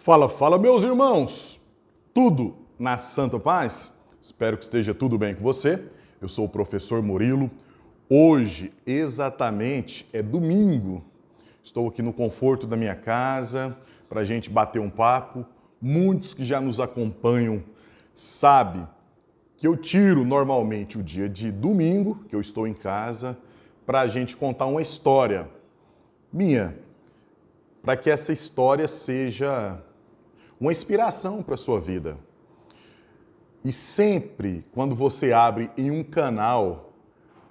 Fala, fala, meus irmãos! Tudo na Santa Paz? Espero que esteja tudo bem com você. Eu sou o professor Murilo. Hoje, exatamente, é domingo. Estou aqui no conforto da minha casa para a gente bater um papo. Muitos que já nos acompanham sabem que eu tiro normalmente o dia de domingo, que eu estou em casa, para a gente contar uma história minha, para que essa história seja uma inspiração para a sua vida. E sempre, quando você abre em um canal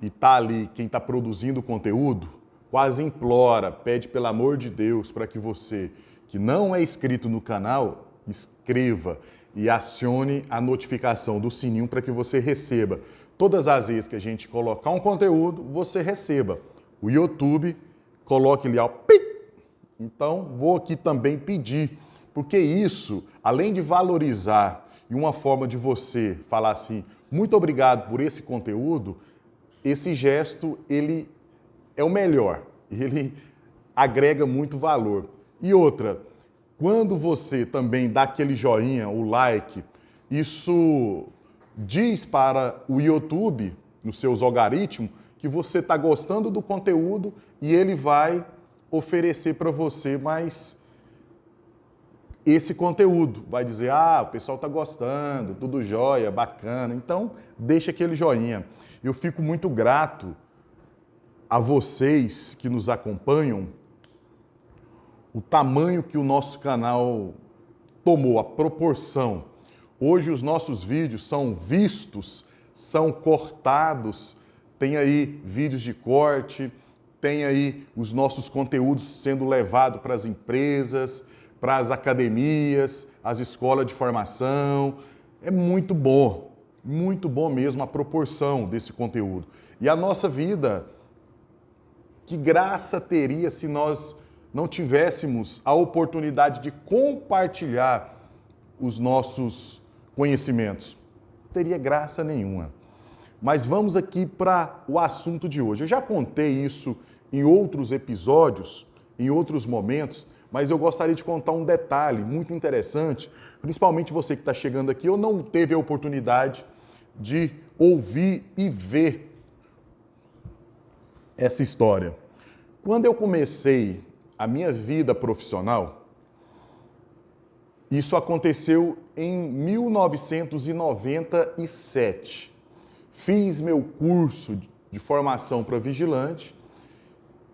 e está ali quem está produzindo conteúdo, quase implora, pede pelo amor de Deus para que você, que não é inscrito no canal, inscreva e acione a notificação do sininho para que você receba. Todas as vezes que a gente colocar um conteúdo, você receba. O YouTube, coloque ali, ó, pip. Então, vou aqui também pedir, porque isso, além de valorizar e uma forma de você falar assim, muito obrigado por esse conteúdo, esse gesto, ele é o melhor, ele agrega muito valor. E outra, quando você também dá aquele joinha, o like, isso diz para o YouTube, nos seus algoritmos, que você está gostando do conteúdo e ele vai oferecer para você mais esse conteúdo. Vai dizer, o pessoal está gostando, tudo jóia, bacana. Então, deixa aquele joinha. Eu fico muito grato a vocês que nos acompanham, o tamanho que o nosso canal tomou, a proporção. Hoje os nossos vídeos são vistos, são cortados, tem aí vídeos de corte, tem aí os nossos conteúdos sendo levados para as empresas, para as academias, as escolas de formação. É muito bom mesmo a proporção desse conteúdo. E a nossa vida, que graça teria se nós não tivéssemos a oportunidade de compartilhar os nossos conhecimentos? Não teria graça nenhuma. Mas vamos aqui para o assunto de hoje. Eu já contei isso em outros episódios, em outros momentos, mas eu gostaria de contar um detalhe muito interessante, principalmente você que está chegando aqui ou não teve a oportunidade de ouvir e ver essa história. Quando eu comecei a minha vida profissional, isso aconteceu em 1997. Fiz meu curso de formação para vigilante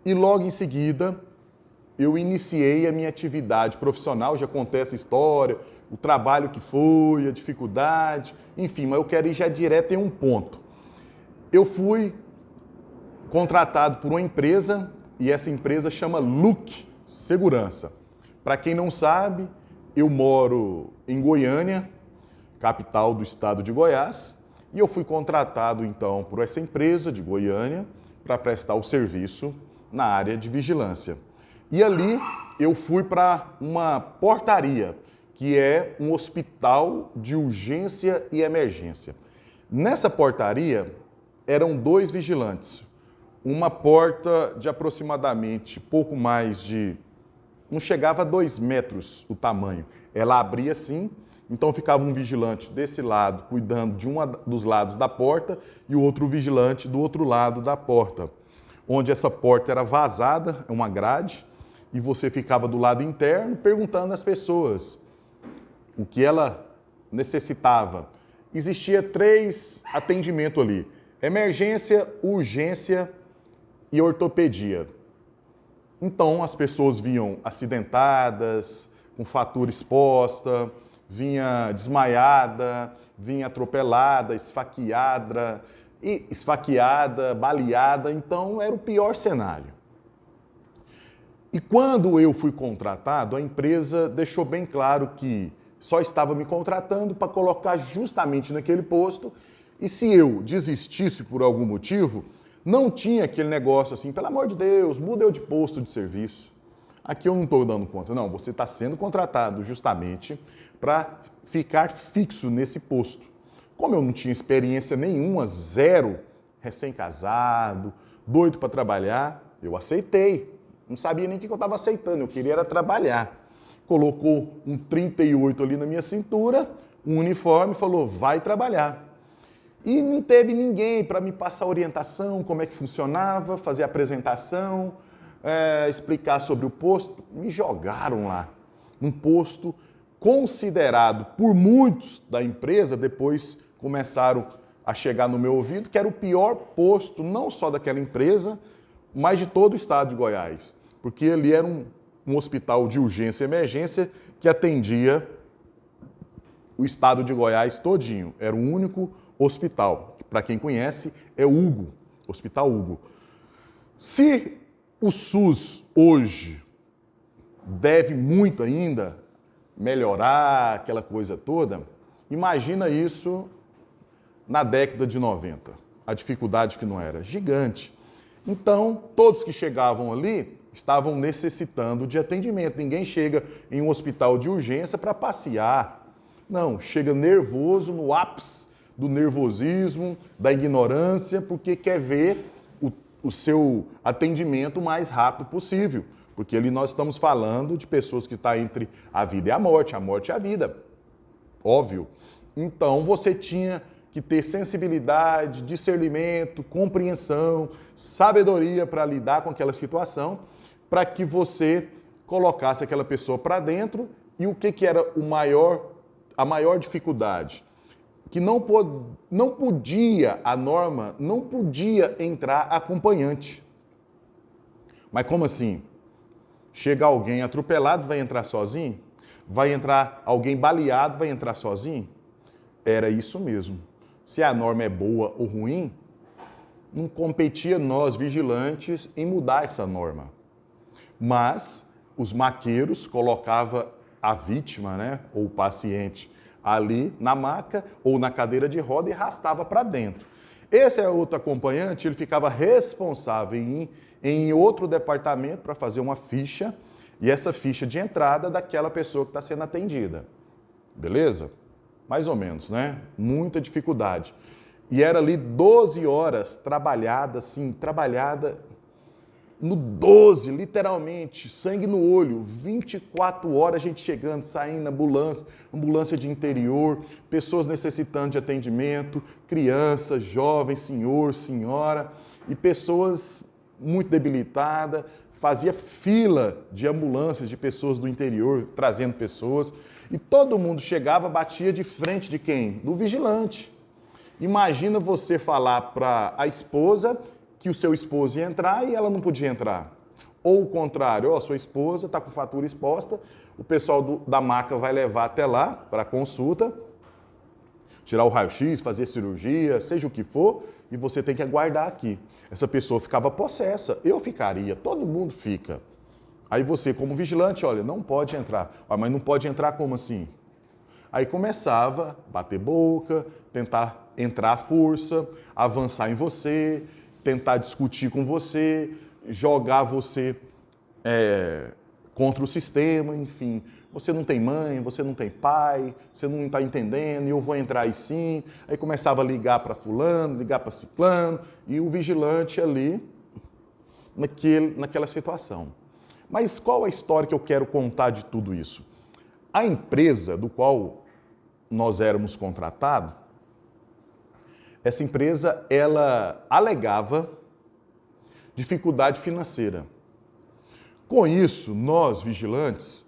e logo em seguida eu iniciei a minha atividade profissional. Já contei essa história, o trabalho que foi, a dificuldade, enfim, mas eu quero ir já direto em um ponto. Eu fui contratado por uma empresa e essa empresa chama Look Segurança. Para quem não sabe, eu moro em Goiânia, capital do estado de Goiás, e eu fui contratado então por essa empresa de Goiânia para prestar o serviço na área de vigilância. E ali eu fui para uma portaria, que é um hospital de urgência e emergência. Nessa portaria eram 2 vigilantes. Uma porta de aproximadamente pouco mais de... não chegava a 2 metros o tamanho. Ela abria assim, então ficava um vigilante desse lado, cuidando de um dos lados da porta, e o outro vigilante do outro lado da porta. Onde essa porta era vazada, uma grade, e você ficava do lado interno perguntando às pessoas o que ela necessitava. Existia 3 atendimentos ali: emergência, urgência e ortopedia. Então as pessoas vinham acidentadas, com fratura exposta, vinha desmaiada, vinha atropelada, esfaqueada, baleada. Então era o pior cenário. E quando eu fui contratado, a empresa deixou bem claro que só estava me contratando para colocar justamente naquele posto, e se eu desistisse por algum motivo, não tinha aquele negócio assim, pelo amor de Deus, muda eu de posto de serviço. Aqui eu não estou dando conta. Não, você está sendo contratado justamente para ficar fixo nesse posto. Como eu não tinha experiência nenhuma, zero, recém-casado, doido para trabalhar, eu aceitei. Não sabia nem o que eu estava aceitando, eu queria era trabalhar. colocou um 38 ali na minha cintura, um uniforme, falou, vai trabalhar. E não teve ninguém para me passar orientação, como é que funcionava, fazer apresentação, explicar sobre o posto. Me jogaram lá, num posto considerado por muitos da empresa, depois começaram a chegar no meu ouvido, que era o pior posto, não só daquela empresa, mas de todo o estado de Goiás. Porque ali era um hospital de urgência e emergência que atendia o estado de Goiás todinho. Era o único hospital, que para quem conhece é o Hugo, Hospital Hugo. Se o SUS hoje deve muito ainda melhorar, aquela coisa toda, imagina isso na década de 90. A dificuldade que não era gigante. Então, todos que chegavam ali estavam necessitando de atendimento. Ninguém chega em um hospital de urgência para passear. Não, chega nervoso, no ápice do nervosismo, da ignorância, porque quer ver o seu atendimento o mais rápido possível. Porque ali nós estamos falando de pessoas que estão entre a vida e a morte e a vida. Óbvio. Então, você tinha que ter sensibilidade, discernimento, compreensão, sabedoria para lidar com aquela situação, para que você colocasse aquela pessoa para dentro. E o que era a maior dificuldade? Que não podia, a norma não podia entrar acompanhante. Mas como assim? Chega alguém atropelado, vai entrar sozinho? Vai entrar alguém baleado, vai entrar sozinho? Era isso mesmo. Se a norma é boa ou ruim, não competia nós, vigilantes, em mudar essa norma. Mas os maqueiros colocavam a vítima, né, ou o paciente, ali na maca ou na cadeira de roda e arrastava para dentro. Esse é outro acompanhante, ele ficava responsável em outro departamento para fazer uma ficha, e essa ficha de entrada daquela pessoa que está sendo atendida. Beleza? Mais ou menos, né? Muita dificuldade. E era ali 12 horas trabalhada, assim, trabalhada no 12, literalmente, sangue no olho, 24 horas a gente chegando, saindo, ambulância de interior, pessoas necessitando de atendimento, crianças, jovens, senhor, senhora, e pessoas muito debilitadas, fazia fila de ambulâncias de pessoas do interior, trazendo pessoas, e todo mundo chegava, batia de frente de quem? Do vigilante. Imagina você falar para a esposa que o seu esposo ia entrar e ela não podia entrar. Ou o contrário, a sua esposa está com fatura exposta, o pessoal da maca vai levar até lá para a consulta, tirar o raio-x, fazer cirurgia, seja o que for, e você tem que aguardar aqui. Essa pessoa ficava possessa, eu ficaria, todo mundo fica. Aí você, como vigilante, olha, não pode entrar. Mas não pode entrar como assim? Aí começava a bater boca, tentar entrar à força, avançar em você, tentar discutir com você, jogar você contra o sistema, enfim. Você não tem mãe, você não tem pai, você não está entendendo, e eu vou entrar aí sim. Aí começava a ligar para fulano, ligar para ciclano, e o vigilante ali, naquela situação. Mas qual a história que eu quero contar de tudo isso? A empresa do qual nós éramos contratados, essa empresa, ela alegava dificuldade financeira. Com isso, nós, vigilantes,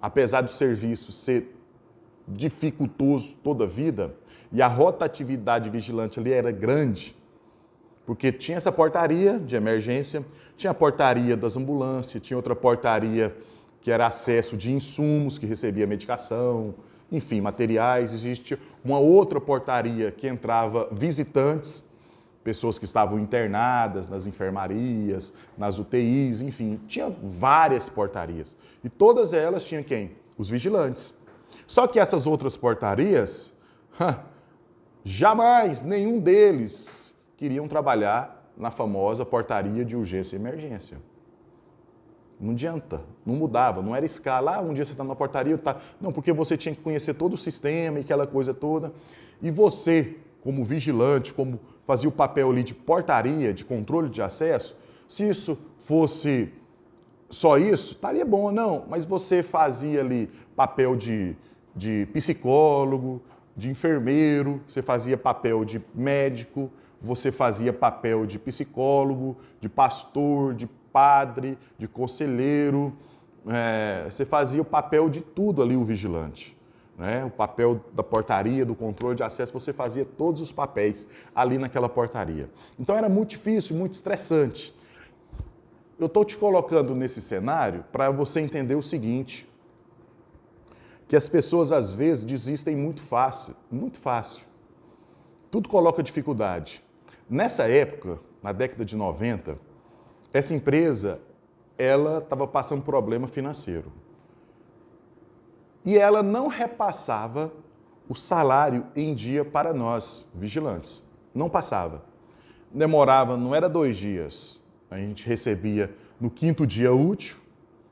apesar do serviço ser dificultoso toda a vida, e a rotatividade vigilante ali era grande, porque tinha essa portaria de emergência, tinha a portaria das ambulâncias, tinha outra portaria que era acesso de insumos, que recebia medicação, enfim, materiais. Existe uma outra portaria que entrava visitantes, pessoas que estavam internadas nas enfermarias, nas UTIs, enfim, tinha várias portarias. E todas elas tinham quem? Os vigilantes. Só que essas outras portarias, jamais nenhum deles queriam trabalhar na famosa portaria de urgência e emergência. Não adianta, não mudava, não era escala, um dia você está na portaria, tá... Não, porque você tinha que conhecer todo o sistema e aquela coisa toda. E você, como vigilante, como fazia o papel ali de portaria, de controle de acesso, se isso fosse Só isso? Estaria bom, não. Mas você fazia ali papel de psicólogo, de enfermeiro, você fazia papel de médico, você fazia papel de psicólogo, de pastor, de padre, de conselheiro, você fazia o papel de tudo ali, o vigilante. Né? O papel da portaria, do controle de acesso, você fazia todos os papéis ali naquela portaria. Então era muito difícil, muito estressante. Eu estou te colocando nesse cenário para você entender o seguinte, que as pessoas às vezes desistem muito fácil, muito fácil. Tudo coloca dificuldade. Nessa época, na década de 90, essa empresa, ela estava passando problema financeiro. E ela não repassava o salário em dia para nós, vigilantes. Não passava. Demorava, não era 2 dias. A gente recebia no 5º dia útil,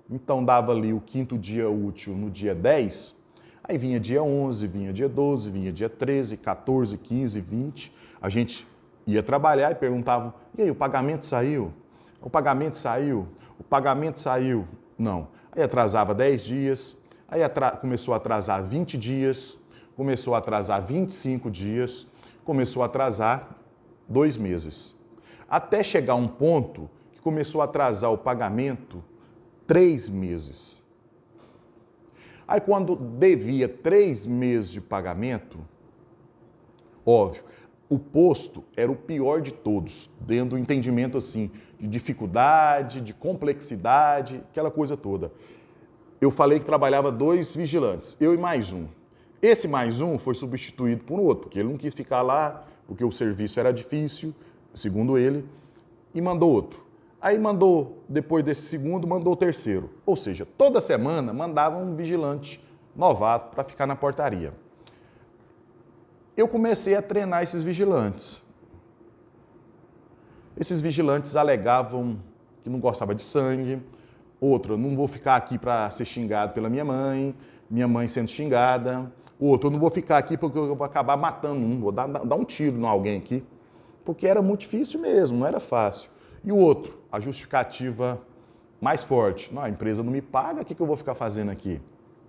então dava ali o 5º dia útil no dia 10, aí vinha dia 11, vinha dia 12, vinha dia 13, 14, 15, 20. A gente ia trabalhar e perguntava, e aí, o pagamento saiu? O pagamento saiu? O pagamento saiu? Não. Aí atrasava 10 dias, aí começou a atrasar 20 dias, começou a atrasar 25 dias, começou a atrasar 2 meses. Até chegar um ponto que começou a atrasar o pagamento 3 meses. Aí quando devia 3 meses de pagamento, óbvio, o posto era o pior de todos, dentro do entendimento assim, de dificuldade, de complexidade, aquela coisa toda. Eu falei que trabalhava 2 vigilantes, eu e mais um. Esse mais um foi substituído por um outro, porque ele não quis ficar lá, porque o serviço era difícil, segundo ele, e mandou outro. Aí mandou, depois desse segundo, mandou o terceiro. Ou seja, toda semana mandava um vigilante novato para ficar na portaria. Eu comecei a treinar esses vigilantes. Esses vigilantes alegavam que não gostava de sangue. Outro, não vou ficar aqui para ser xingado pela minha mãe sendo xingada. Outro, eu não vou ficar aqui porque eu vou acabar matando um, vou dar um tiro em alguém aqui. Porque era muito difícil mesmo, não era fácil. E o outro, a justificativa mais forte. Não, a empresa não me paga, o que eu vou ficar fazendo aqui?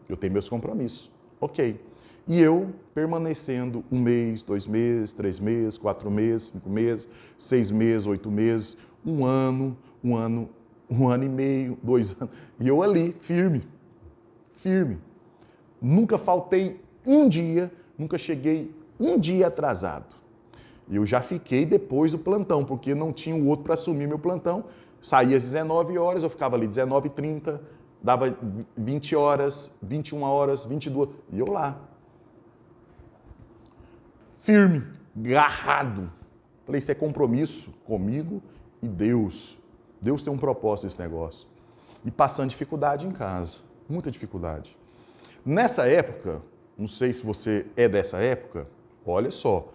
Eu tenho meus compromissos. Ok. E eu permanecendo 1 mês, 2 meses, 3 meses, 4 meses, 5 meses, 6 meses, 8 meses, 1 ano, 1 ano e meio, 2 anos. E eu ali, firme, firme. Nunca faltei um dia, nunca cheguei um dia atrasado. Eu já fiquei depois do plantão, porque não tinha o outro para assumir meu plantão. Saía às 19 horas, eu ficava ali 19h30, dava 20 horas, 21 horas, 22, e eu lá. Firme, garrado. Falei, isso é compromisso comigo e Deus. Deus tem um propósito nesse negócio. E passando dificuldade em casa, muita dificuldade. Nessa época, não sei se você é dessa época, olha só,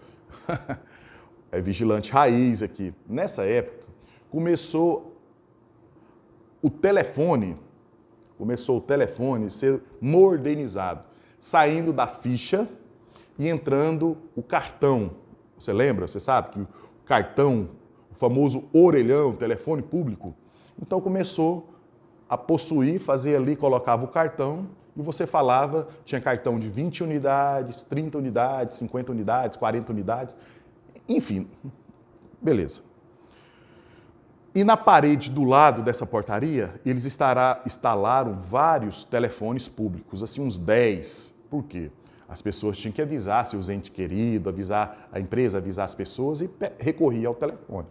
é vigilante raiz aqui. Nessa época, começou o telefone a ser modernizado, saindo da ficha e entrando o cartão. Você lembra? Você sabe que o cartão, o famoso orelhão, telefone público, então começou a possuir, fazer ali, colocava o cartão e você falava, tinha cartão de 20 unidades, 30 unidades, 50 unidades, 40 unidades, enfim, beleza. E na parede do lado dessa portaria, eles instalaram vários telefones públicos, assim uns 10. Por quê? As pessoas tinham que avisar seus entes queridos, avisar a empresa, avisar as pessoas e recorria ao telefone.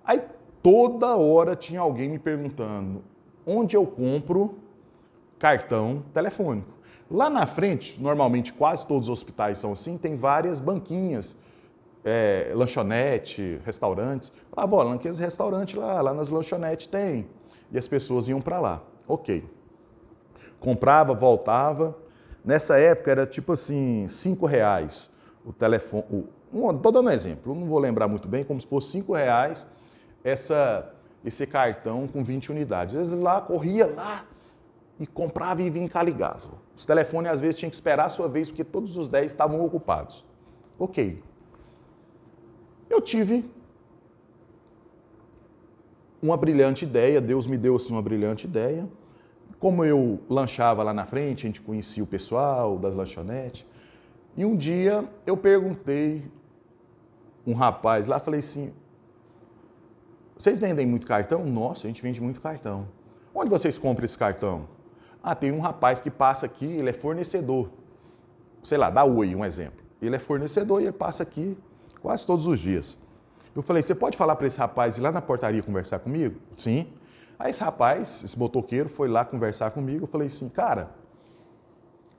Aí toda hora tinha alguém me perguntando onde eu compro cartão telefônico. Lá na frente, normalmente quase todos os hospitais são assim, tem várias banquinhas, lanchonete, restaurantes. Falava, olha, naqueles restaurantes lá nas lanchonetes tem. E as pessoas iam para lá. Ok. Comprava, voltava. Nessa época era tipo assim, R$5 o telefone. Estou dando um exemplo, não vou lembrar muito bem, como se fosse R$5 esse cartão com 20 unidades. Eles lá, corria lá e comprava e vinha cá ligava. Os telefones às vezes tinham que esperar a sua vez, porque todos os 10 estavam ocupados. Ok. Eu tive uma brilhante ideia, Deus me deu assim uma brilhante ideia. Como eu lanchava lá na frente, a gente conhecia o pessoal das lanchonetes. E um dia eu perguntei um rapaz lá, falei assim, vocês vendem muito cartão? Nossa, a gente vende muito cartão. Onde vocês compram esse cartão? Ah, tem um rapaz que passa aqui, ele é fornecedor. Sei lá, da Oi, um exemplo. Ele é fornecedor e ele passa aqui quase todos os dias. Eu falei, você pode falar para esse rapaz ir lá na portaria conversar comigo? Sim. Aí esse rapaz, esse motoqueiro, foi lá conversar comigo. Eu falei assim, cara,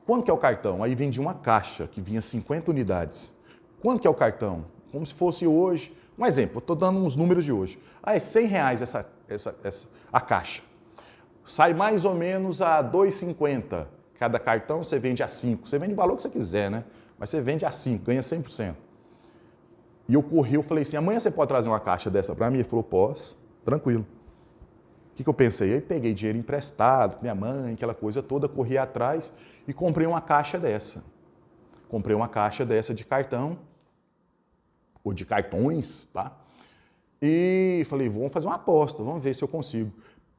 quanto que é o cartão? Aí vendi uma caixa que vinha 50 unidades. Quanto que é o cartão? Como se fosse hoje. Um exemplo, eu estou dando uns números de hoje. Ah, é R$ 100 a caixa. Sai mais ou menos a R$ 2,50. Cada cartão você vende a 5. Você vende o valor que você quiser, né? Mas você vende a 5, ganha 100%. E eu corri, eu falei assim, amanhã você pode trazer uma caixa dessa para mim? Ele falou, posso, tranquilo. O que eu pensei? Aí peguei dinheiro emprestado, com minha mãe, aquela coisa toda, corri atrás e comprei uma caixa dessa. Comprei uma caixa dessa de cartão, ou de cartões, tá? E falei, vamos fazer uma aposta, vamos ver se eu consigo.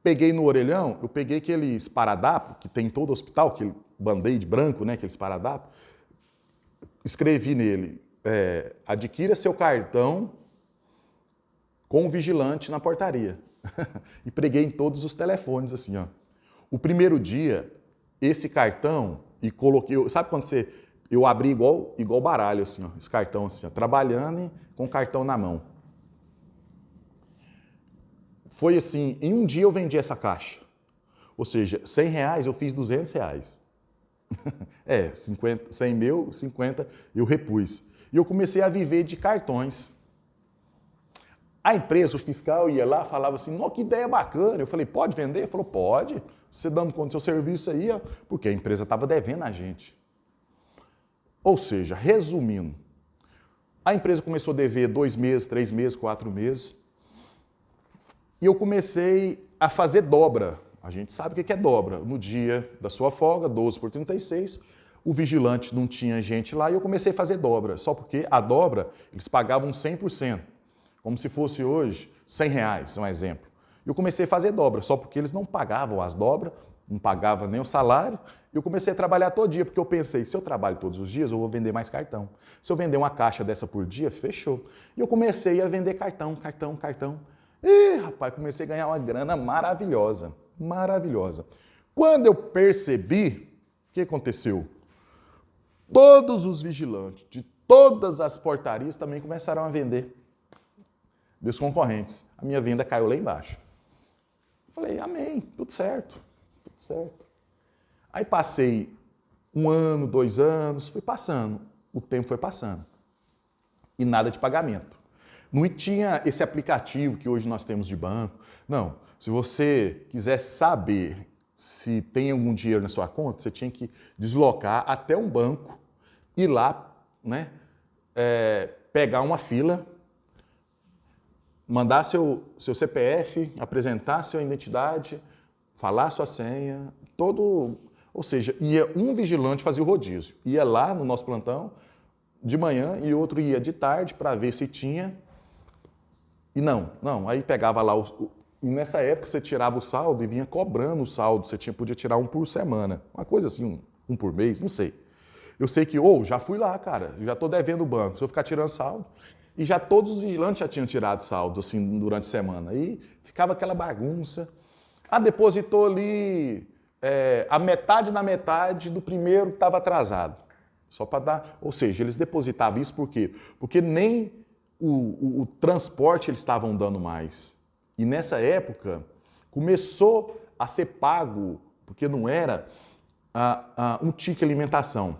Peguei no orelhão, eu peguei aquele esparadrapo que tem em todo hospital, aquele band-aid branco, né, aquele esparadrapo. Escrevi nele, adquira seu cartão com o vigilante na portaria. E preguei em todos os telefones, assim, ó. O primeiro dia, esse cartão, e coloquei, sabe quando eu abri igual baralho, assim, ó, esse cartão, assim, ó, trabalhando com o cartão na mão. Foi assim, em um dia eu vendi essa caixa. Ou seja, R$ 100 eu fiz R$ 200. 100 meu, 50 eu repus. E eu comecei a viver de cartões. A empresa, o fiscal ia lá, falava assim, nossa, que ideia bacana. Eu falei, pode vender? Ele falou, pode. Você dando conta do seu serviço aí, ó, porque a empresa estava devendo a gente. Ou seja, resumindo, a empresa começou a dever 2 meses, 3 meses, 4 meses. E eu comecei a fazer dobra. A gente sabe o que é dobra. No dia da sua folga, 12 por 36, o vigilante não tinha gente lá e eu comecei a fazer dobra. Só porque a dobra, eles pagavam 100%. Como se fosse hoje R$ 100, um exemplo. E eu comecei a fazer dobra, só porque eles não pagavam as dobras, não pagavam nem o salário. E eu comecei a trabalhar todo dia, porque eu pensei, se eu trabalho todos os dias, eu vou vender mais cartão. Se eu vender uma caixa dessa por dia, fechou. E eu comecei a vender cartão. E, rapaz, comecei a ganhar uma grana maravilhosa, maravilhosa. Quando eu percebi, o que aconteceu? Todos os vigilantes de todas as portarias também começaram a vender. Meus concorrentes. A minha venda caiu lá embaixo. Falei, amém, tudo certo, tudo certo. Aí passei 1 ano, 2 anos, foi passando, o tempo foi passando. E nada de pagamento. Não tinha esse aplicativo que hoje nós temos de banco. Não, se você quisesse saber se tem algum dinheiro na sua conta, você tinha que deslocar até um banco, ir lá, né, pegar uma fila, mandar seu CPF, apresentar sua identidade, falar sua senha, ou seja, ia um vigilante fazer o rodízio. Ia lá no nosso plantão de manhã e outro ia de tarde para ver se tinha. E não, aí pegava lá, e nessa época você tirava o saldo e vinha cobrando o saldo, você podia tirar um por semana, uma coisa assim, um por mês, não sei. Eu sei que, já fui lá, cara, já estou devendo o banco, se eu ficar tirando saldo. E já todos os vigilantes já tinham tirado saldo, assim, durante a semana. Aí ficava aquela bagunça. Depositou ali a metade na metade do primeiro que estava atrasado. Só para dar... Ou seja, eles depositavam isso por quê? Porque nem o transporte eles estavam dando mais. E nessa época começou a ser pago, porque não era um ticket alimentação.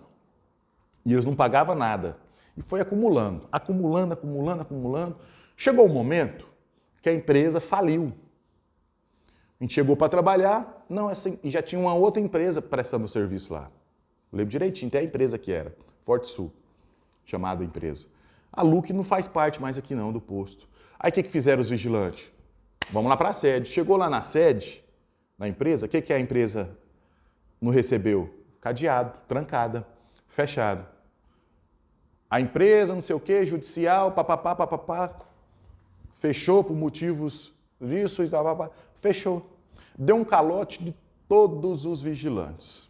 E eles não pagavam nada. E foi acumulando. Chegou um momento que a empresa faliu. A gente chegou para trabalhar, não, assim, e já tinha uma outra empresa prestando serviço lá. Eu lembro direitinho, até a empresa que era, Forte Sul, chamada empresa. A Luque não faz parte mais aqui não do posto. Aí o que fizeram os vigilantes? Vamos lá para a sede. Chegou lá na sede, na empresa, o que a empresa não recebeu? Cadeado, trancada, fechado. A empresa, não sei o quê, judicial, papapá, fechou por motivos disso e tal, fechou. Deu um calote de todos os vigilantes.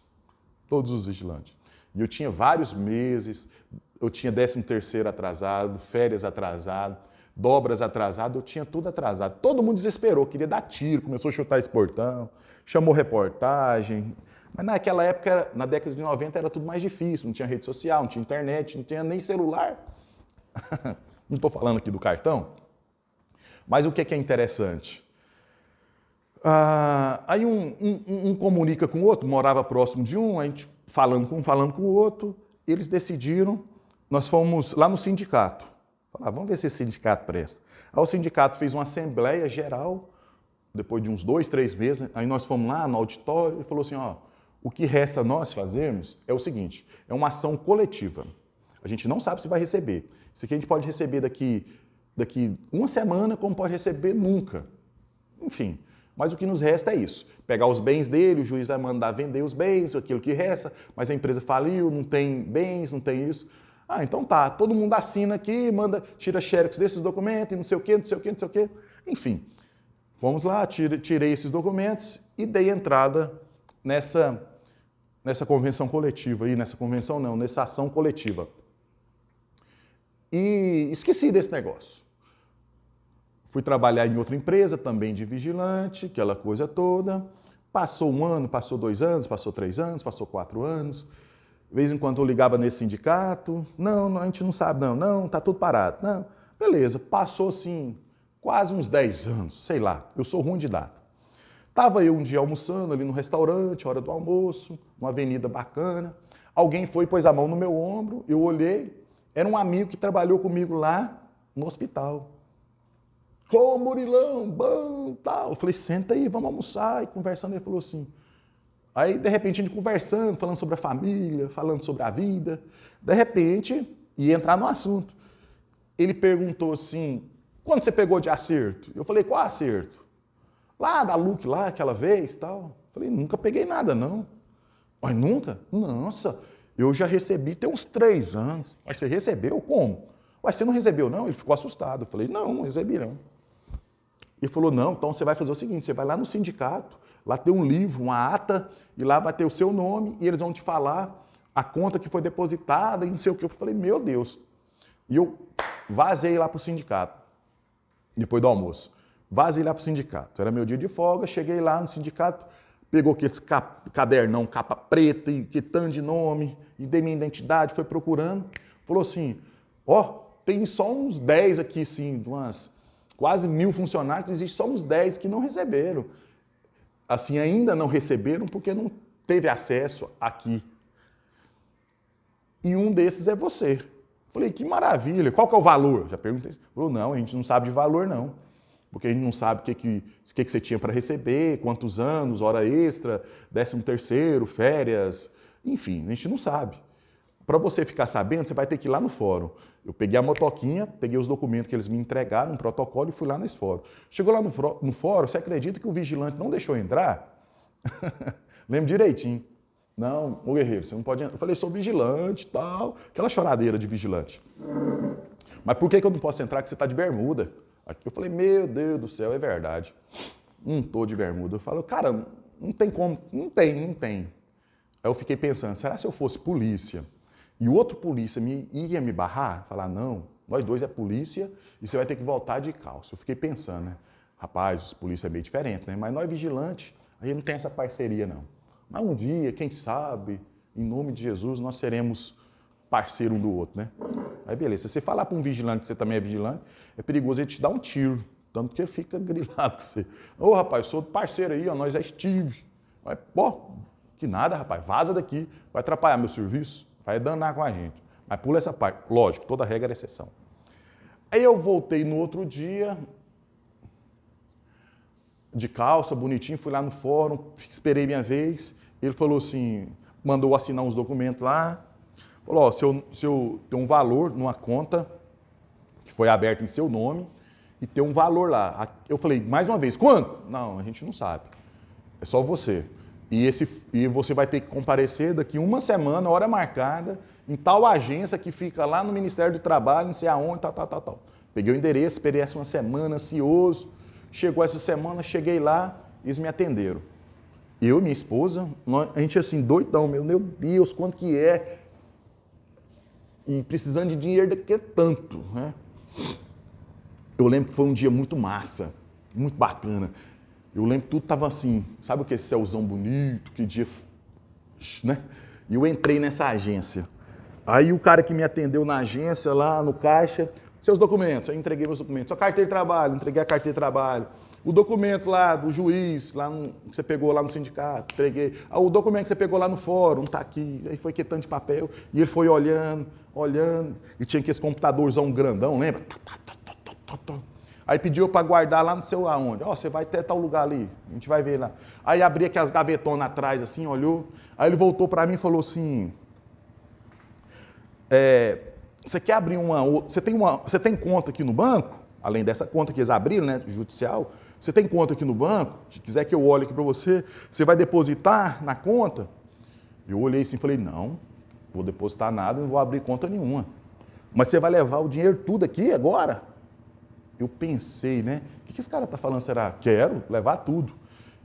Todos os vigilantes. E eu tinha vários meses, eu tinha 13º atrasado, férias atrasado, dobras atrasado, eu tinha tudo atrasado. Todo mundo desesperou, queria dar tiro, começou a chutar esse portão, chamou reportagem. Mas naquela época, na década de 90, era tudo mais difícil, não tinha rede social, não tinha internet, não tinha nem celular. Não estou falando aqui do cartão. Mas o que é interessante? Aí um comunica com o outro, morava próximo de um, a gente falando com o outro, eles decidiram, nós fomos lá no sindicato. Falaram, vamos ver se esse sindicato presta. Aí o sindicato fez uma assembleia geral, depois de uns 2, 3 meses, aí nós fomos lá no auditório e falou assim, ó, o que resta nós fazermos é o seguinte, é uma ação coletiva. A gente não sabe se vai receber. Isso aqui a gente pode receber daqui uma semana, como pode receber nunca. Enfim, mas o que nos resta é isso. Pegar os bens dele, o juiz vai mandar vender os bens, aquilo que resta, mas a empresa faliu, não tem bens, não tem isso. Então tá, todo mundo assina aqui, manda, tira xerox desses documentos, e não sei o quê, não sei o quê, não sei o quê. Enfim, fomos lá, tirei esses documentos e dei entrada nessa convenção coletiva aí, nessa ação coletiva. E esqueci desse negócio. Fui trabalhar em outra empresa, também de vigilante, aquela coisa toda. Passou 1 ano, passou 2 anos, passou 3 anos, passou 4 anos. De vez em quando eu ligava nesse sindicato. Não, a gente não sabe, não, tá tudo parado. Não, beleza, passou assim, quase uns 10 anos, sei lá, eu sou ruim de data. Tava eu um dia almoçando ali no restaurante, hora do almoço, uma avenida bacana. Alguém foi e pôs a mão no meu ombro, eu olhei, era um amigo que trabalhou comigo lá no hospital. Ô, Murilão, bom, tal. Eu falei, senta aí, vamos almoçar. E conversando, ele falou assim. Aí, de repente, a gente conversando, falando sobre a família, falando sobre a vida. De repente, ia entrar no assunto. Ele perguntou assim, quando você pegou de acerto? Eu falei, qual acerto? Lá da Luke, lá, aquela vez, tal. Eu falei, nunca peguei nada, não. Mas nunca? Nossa, eu já recebi tem uns 3 anos. Mas você recebeu? Como? Mas você não recebeu, não? Ele ficou assustado. Eu falei, não recebi, não. Ele falou, não, então você vai fazer o seguinte, você vai lá no sindicato, lá tem um livro, uma ata, e lá vai ter o seu nome, e eles vão te falar a conta que foi depositada, e não sei o que. Eu falei, meu Deus. E eu vazei lá para o sindicato, depois do almoço. Vazei lá para o sindicato. Era meu dia de folga, cheguei lá no sindicato, pegou aqueles cadernão, capa preta, e que tanto de nome, e dei minha identidade, foi procurando. Falou assim, tem só uns 10 aqui, sim, de umas quase 1000 funcionários, existe só uns 10 que não receberam. Assim, ainda não receberam porque não teve acesso aqui. E um desses é você. Falei, que maravilha, qual que é o valor? Já perguntei. Falou, não, a gente não sabe de valor, não. Porque a gente não sabe o que você tinha para receber, quantos anos, hora extra, 13º, férias, enfim, a gente não sabe. Para você ficar sabendo, você vai ter que ir lá no fórum. Eu peguei a motoquinha, peguei os documentos que eles me entregaram, um protocolo, e fui lá nesse fórum. Chegou lá no fórum, você acredita que o vigilante não deixou entrar? Lembro direitinho. Não, ô guerreiro, você não pode entrar. Eu falei, sou vigilante e tal, aquela choradeira de vigilante. Mas por que eu não posso entrar que você está de bermuda? Eu falei, meu Deus do céu, é verdade. Não estou de bermuda. Eu falo, cara, não tem como, não tem. Aí eu fiquei pensando, será se eu fosse polícia e outro polícia ia me barrar? Falar, não, nós dois é polícia e você vai ter que voltar de calça. Eu fiquei pensando, né? Rapaz, os polícias é meio diferente, né? Mas nós vigilantes, aí não tem essa parceria, não. Mas um dia, quem sabe, em nome de Jesus, nós seremos parceiro um do outro, né? Aí beleza, se você falar para um vigilante que você também é vigilante, é perigoso ele te dar um tiro, tanto que ele fica grilado com você. Ô, rapaz, sou parceiro aí, ó, nós é Steve. Mas, pô, que nada, rapaz, vaza daqui, vai atrapalhar meu serviço, vai danar com a gente. Mas pula essa parte, lógico, toda regra é exceção. Aí eu voltei no outro dia, de calça, bonitinho, fui lá no fórum, esperei minha vez, ele falou assim, mandou assinar uns documentos lá, falou, ó, se eu tenho um valor numa conta que foi aberta em seu nome e tem um valor lá. Eu falei, mais uma vez, quanto? Não, a gente não sabe. É só você. E você vai ter que comparecer daqui uma semana, hora marcada, em tal agência que fica lá no Ministério do Trabalho, não sei aonde, tal. Peguei o endereço, esperei essa uma semana, ansioso. Chegou essa semana, cheguei lá, eles me atenderam. Eu e minha esposa, a gente assim, doidão, meu Deus, quanto que é? E precisando de dinheiro daqui a tanto, né? Eu lembro que foi um dia muito massa, muito bacana. Eu lembro que tudo estava assim, sabe o que? Céuzão bonito, que dia, né? E eu entrei nessa agência. Aí o cara que me atendeu na agência, lá no caixa, seus documentos, eu entreguei meus documentos. Sua carteira de trabalho, entreguei a carteira de trabalho. O documento lá do juiz, que você pegou lá no sindicato, entreguei. O documento que você pegou lá no fórum, tá aqui. Aí foi quitando de papel. E ele foi olhando, e tinha aquele computadorzão grandão, lembra? Aí pediu para guardar lá no seu aonde? Você vai até tal lugar ali, a gente vai ver lá. Aí abri aquelas gavetonas atrás, assim, olhou. Aí ele voltou para mim e falou assim, você quer abrir você tem conta aqui no banco? Além dessa conta que eles abriram, né, judicial, você tem conta aqui no banco? Se quiser que eu olhe aqui para você, você vai depositar na conta? Eu olhei assim e falei, não vou depositar nada, não vou abrir conta nenhuma. Mas você vai levar o dinheiro tudo aqui agora? Eu pensei, né? O que esse cara está falando? Será? Quero levar tudo.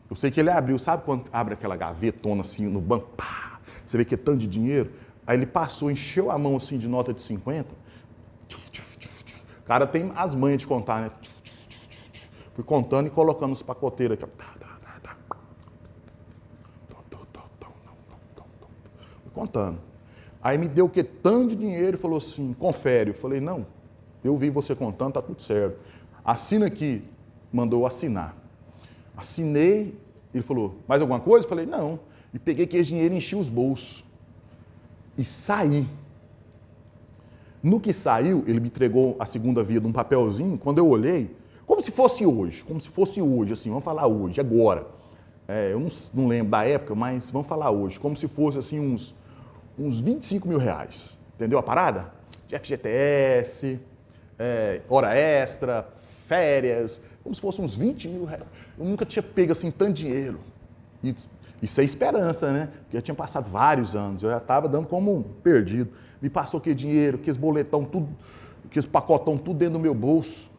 Eu sei que ele abriu, sabe quando abre aquela gavetona assim no banco? Pá, você vê que é tanto de dinheiro. Aí ele passou, encheu a mão assim de nota de 50. O cara tem as manhas de contar, né? Fui contando e colocando os pacoteiros aqui. Fui contando. Aí me deu o que? Tanto de dinheiro e falou assim, confere. Eu falei, não, eu vi você contando, tá tudo certo. Assina aqui. Mandou assinar. Assinei, ele falou, mais alguma coisa? Eu falei, não. E peguei aquele dinheiro e enchi os bolsos. E saí. No que saiu, ele me entregou a segunda via de um papelzinho, quando eu olhei, como se fosse hoje, assim, vamos falar hoje, agora. Eu não lembro da época, mas vamos falar hoje, como se fosse assim uns 25 mil reais. Entendeu a parada? De FGTS, hora extra, férias, como se fosse uns 20 mil reais. Eu nunca tinha pego assim tanto dinheiro. Isso é esperança, né? Porque já tinha passado vários anos, eu já estava dando como um perdido. Me passou aquele dinheiro, aqueles boletão, tudo, aqueles pacotão, tudo dentro do meu bolso.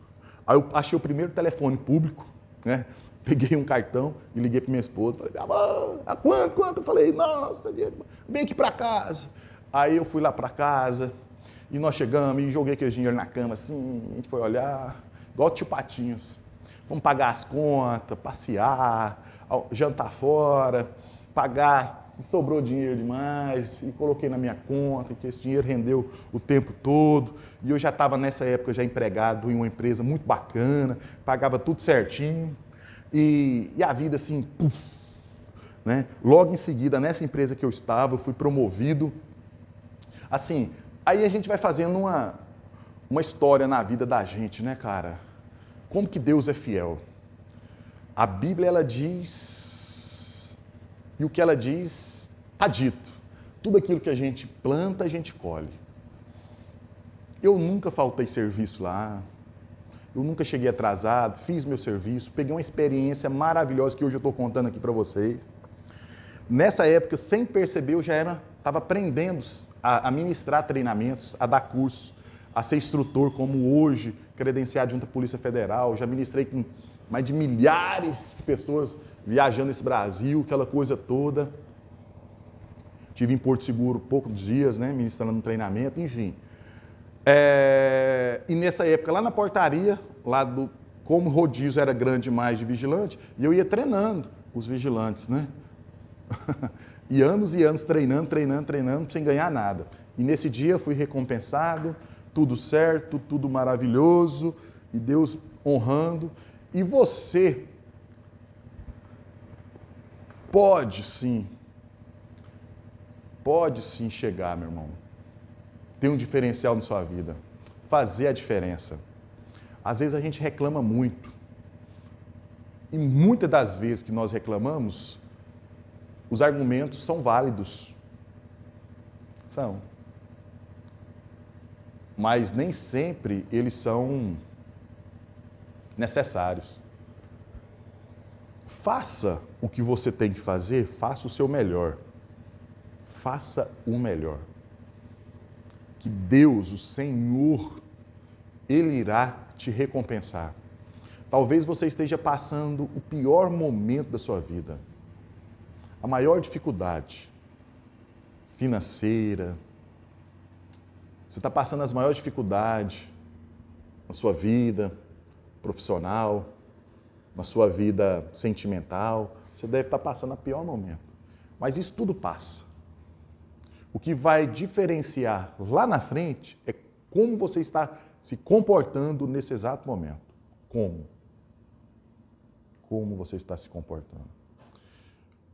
Aí eu achei o primeiro telefone público, né? Peguei um cartão e liguei para minha esposa. Falei, quanto? Eu falei, nossa, vem aqui para casa. Aí eu fui lá para casa e nós chegamos e joguei aquele dinheiro na cama assim, a gente foi olhar, igual tio Patinhos. Vamos pagar as contas, passear, jantar fora, pagar, sobrou dinheiro demais e coloquei na minha conta, que esse dinheiro rendeu o tempo todo. E eu já estava nessa época já empregado em uma empresa muito bacana, pagava tudo certinho. E a vida assim, puf, né? Logo em seguida, nessa empresa que eu estava, eu fui promovido. Assim, aí a gente vai fazendo uma história na vida da gente, né, cara? Como que Deus é fiel? A Bíblia, ela diz, e o que ela diz, está dito. Tudo aquilo que a gente planta, a gente colhe. Eu nunca faltei serviço lá, eu nunca cheguei atrasado, fiz meu serviço, peguei uma experiência maravilhosa que hoje eu estou contando aqui para vocês. Nessa época, sem perceber, eu já estava aprendendo a ministrar treinamentos, a dar cursos, a ser instrutor, como hoje, credenciado junto à Polícia Federal. Já ministrei com mais de milhares de pessoas viajando esse Brasil, aquela coisa toda. Tive em Porto Seguro poucos dias, né, ministrando um treinamento, enfim. E nessa época, lá na portaria, como o rodízio era grande demais de vigilante, e eu ia treinando os vigilantes, né? E anos treinando, sem ganhar nada. E nesse dia eu fui recompensado, tudo certo, tudo maravilhoso, e Deus honrando. E você pode sim chegar, meu irmão. Ter um diferencial na sua vida. Fazer a diferença. Às vezes a gente reclama muito. E muitas das vezes que nós reclamamos, os argumentos são válidos. São. Mas nem sempre eles são necessários. Faça o que você tem que fazer, faça o seu melhor. Faça o melhor. Que Deus, o Senhor, Ele irá te recompensar. Talvez você esteja passando o pior momento da sua vida, a maior dificuldade financeira. Você está passando as maiores dificuldades na sua vida profissional, na sua vida sentimental. Você deve estar passando o pior momento. Mas isso tudo passa. O que vai diferenciar lá na frente é como você está se comportando nesse exato momento. Como? Como você está se comportando.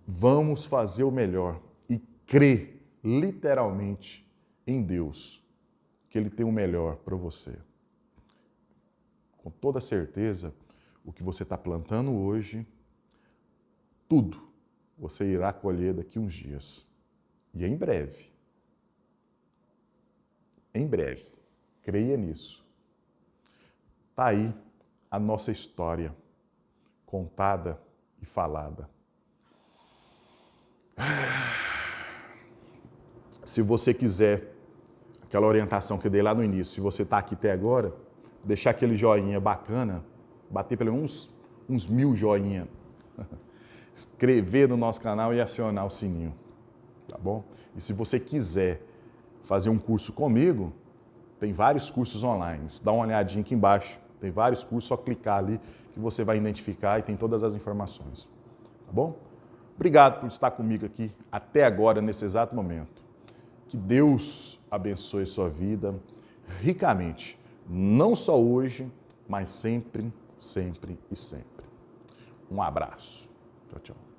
Vamos fazer o melhor e crer literalmente em Deus, que Ele tem o melhor para você. Com toda certeza, o que você está plantando hoje, tudo você irá colher daqui uns dias. E em breve. Em breve. Creia nisso. Está aí a nossa história, contada e falada. Se você quiser aquela orientação que eu dei lá no início, se você está aqui até agora, deixar aquele joinha bacana, bater pelo menos uns 1000 joinha, inscrever no nosso canal e acionar o sininho, tá bom? E se você quiser fazer um curso comigo, tem vários cursos online, dá uma olhadinha aqui embaixo, tem vários cursos, só clicar ali que você vai identificar e tem todas as informações, tá bom? Obrigado por estar comigo aqui até agora, nesse exato momento. Que Deus abençoe sua vida ricamente, não só hoje, mas sempre, sempre e sempre. Um abraço. Tchau, tchau.